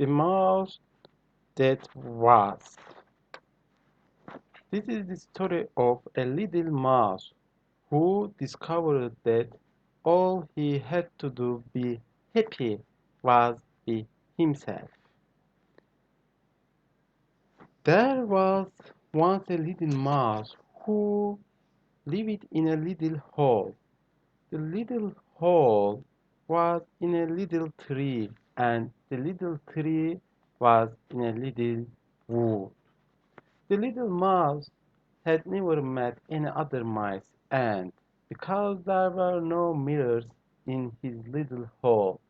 The mouse that was. This is the story of a little mouse who discovered that all he had to do to be happy was be himself. There was once a little mouse who lived in a little hole. The little hole was in a little tree, and the little tree was in a little wood. The little mouse had never met any other mice, and because there were no mirrors in his little hole,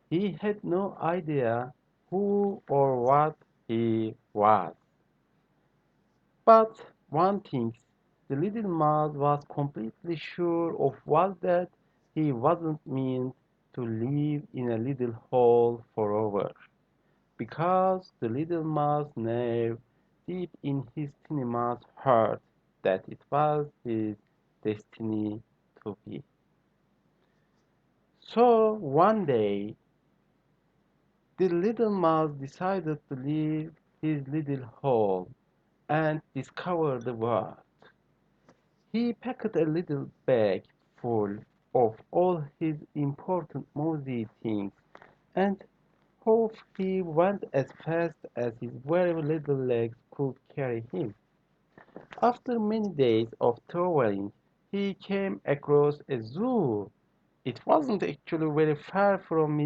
he had no idea who or what he was. But one thing the little mouse was completely sure of was that he wasn't meant to live in a little hole forever, because the little mouse knew deep in his tiny mouse heart that it was his destiny to be. So one day, the little mouse decided to leave his little hole and discover the world. He packed a little bag full of all his important mousy things and off he went as fast as his very little legs could carry him. After many days of traveling, he came across a zoo. It wasn't actually very far from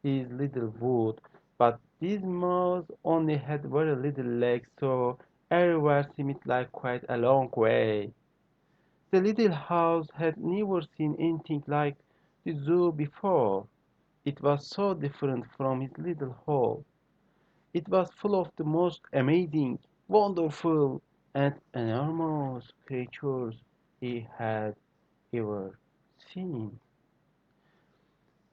his little wood, but this mouse only had very little legs, so everywhere seemed like quite a long way. The little house had never seen anything like the zoo before. It was so different from his little hole. It was full of the most amazing, wonderful, and enormous creatures he had ever seen.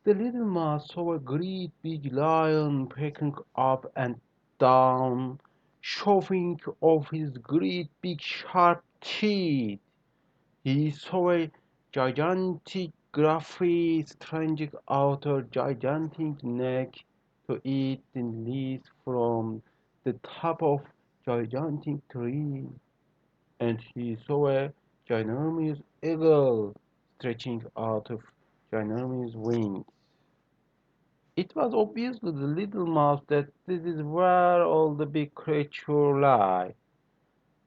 The little mouse saw a great big lion pecking up and down, showing off his great big sharp teeth. He saw a gigantic giraffe stretching out her gigantic neck to eat the leaves from the top of gigantic tree, and he saw a ginormous eagle stretching out of ginormous wings. It was obvious to the little mouse that this is where all the big creatures lie,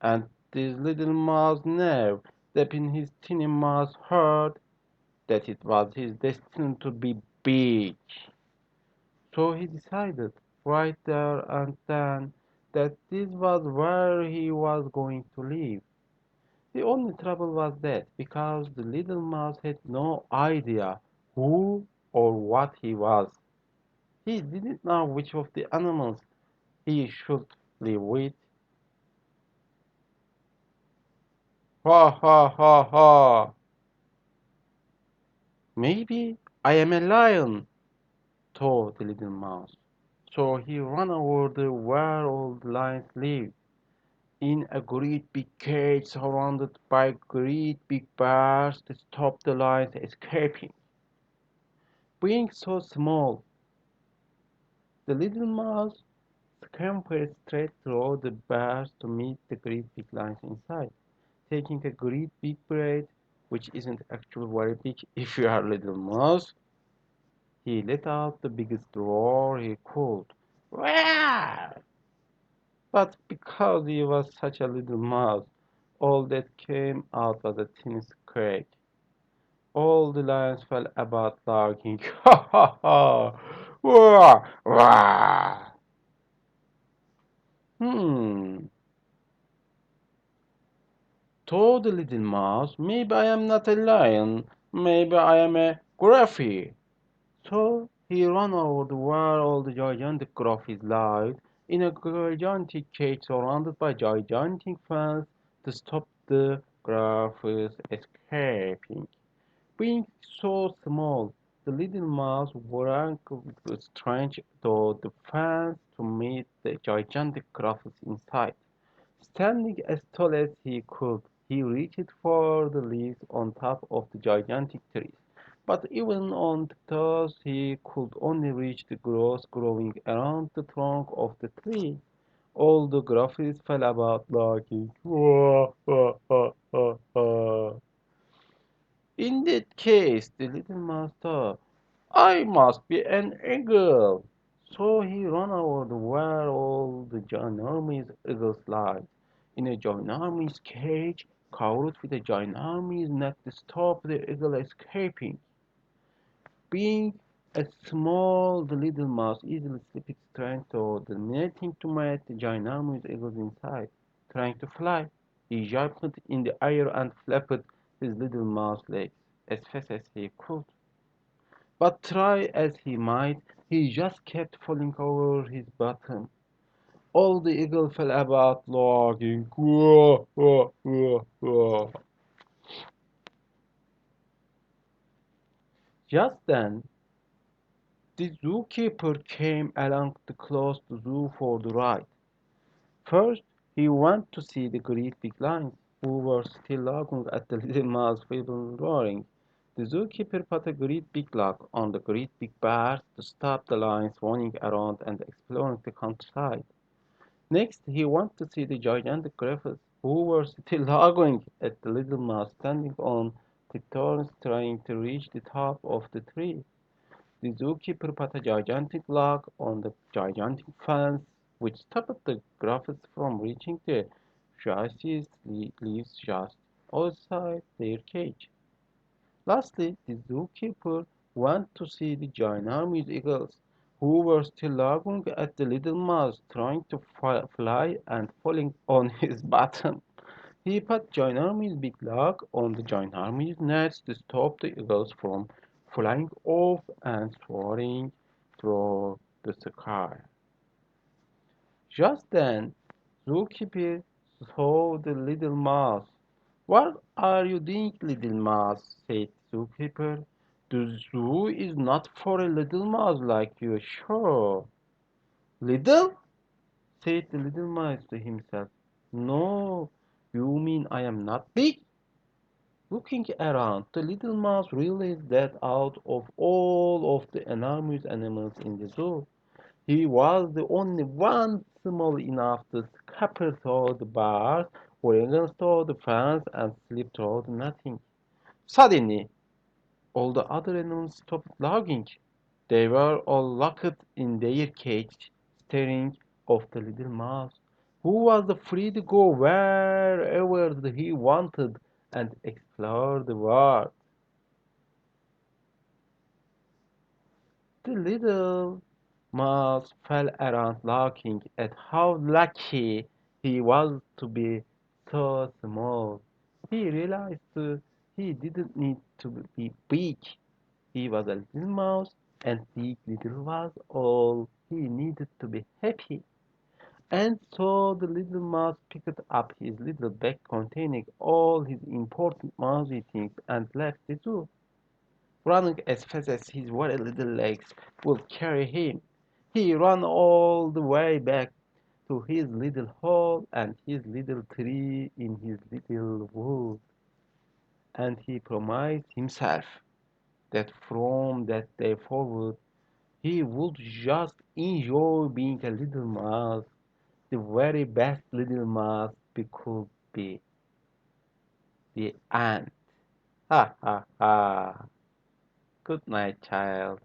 and this little mouse knew deep in his tiny mouse heart that it was his destiny to be big. So he decided right there and then that this was where he was going to live. The only trouble was that because the little mouse had no idea who or what he was, he didn't know which of the animals he should live with. Ha ha ha ha! Maybe I am a lion, thought the little mouse. So he ran over to where all the lions lived, in a great big cage surrounded by great big bars to stop the lions escaping. Being so small, the little mouse scampered straight through the bars to meet the great big lions inside, taking a great big bite, which isn't actually very big if you are a little mouse. He let out the biggest roar he could. Roar! But because he was such a little mouse, all that came out was a tiny squeak. All the lions fell about laughing. Ha ha ha! Roar! Roar! Hmm, told the little mouse, maybe I am not a lion, maybe I am a giraffe. So he ran over the where all the gigantic giraffes lived, in a gigantic cage surrounded by gigantic fence to stop the giraffes escaping. Being so small, the little mouse ran strange to the fence to meet the gigantic giraffes inside. Standing as tall as he could, he reached for the leaves on top of the gigantic trees. But even on the toes, he could only reach the growth growing around the trunk of the tree. All the graphics fell about laughing. In that case, the little mouse thought, I must be an eagle. So he ran over where all the ginormous eagles lived, in a ginormous cage, covered with a ginormous net to stop the eagle escaping. Being as small, the little mouse easily slipped straight toward the netting to meet the ginormous eagles inside. Trying to fly, he jumped in the air and flapped his little mouse legs as fast as he could. But try as he might, he just kept falling over his bottom. All the eagle fell about logging. Whoa, whoa, whoa, whoa. Just then, the zookeeper came along to close the zoo for the ride. First, he went to see the great big lions, who were still laughing at the little mouse feeble roaring. The zookeeper put a great big lock on the great big bars to stop the lions running around and exploring the countryside. Next, he went to see the gigantic giraffes, who were still arguing at the little mouse standing on tiptoes trying to reach the top of the tree. The zookeeper put a gigantic lock on the gigantic fence, which stopped the giraffes from reaching the juiciest leaves just outside their cage. Lastly, the zookeeper went to see the ginormous eagles, who were still laughing at the little mouse trying to fly and falling on his bottom. He put ginormous big lock on the ginormous nets to stop the eagles from flying off and soaring through the sky. Just then, Zookeeper saw the little mouse. "What are you doing, little mouse?" said Zookeeper. "The zoo is not for a little mouse like you, sure." "Little?" said the little mouse to himself. "No, you mean I am not big?" Looking around, the little mouse realized that out of all of the enormous animals in the zoo, he was the only one small enough to scamper through the bars, wriggle through the fence, and slip through the netting. Suddenly, all the other animals stopped laughing. They were all locked in their cage, staring at the little mouse, who was free to go wherever he wanted and explore the world. The little mouse fell around laughing at how lucky he was to be so small. He realized he didn't need to be big. He was a little mouse, and big little was all he needed to be happy. And so the little mouse picked up his little bag containing all his important mousy things and left the zoo, running as fast as his very little legs would carry him. He ran all the way back to his little hole and his little tree in his little wood, and he promised himself that from that day forward he would just enjoy being a little mouse, the very best little mouse he could be. The ant. Ha ha ha. Good night, child.